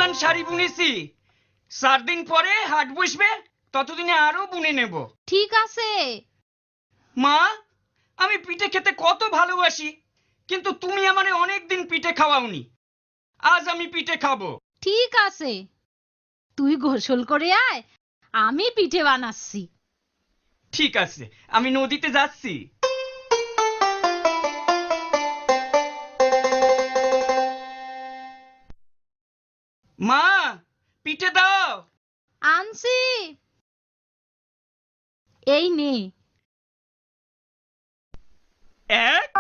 পরিমাণ শাড়ি বুনেছি, 4 দিন পরে হাট বসবে, ততদিনে আরো বুনে নেব। ঠিক আছে। মা, আমি পিঠে খেতে কত ভালোবাসি, কিন্তু তুমি আমারে অনেকদিন পিঠে খাওয়াওনি। আজ আমি পিঠে খাবো। ঠিক আছে, তুই গোসল করে আয়, আমি পিঠে বানাচ্ছি। ঠিক আছে, আমি নদীতে যাচ্ছি। মা, পিঠে দাও। আনছি, এই নে। 1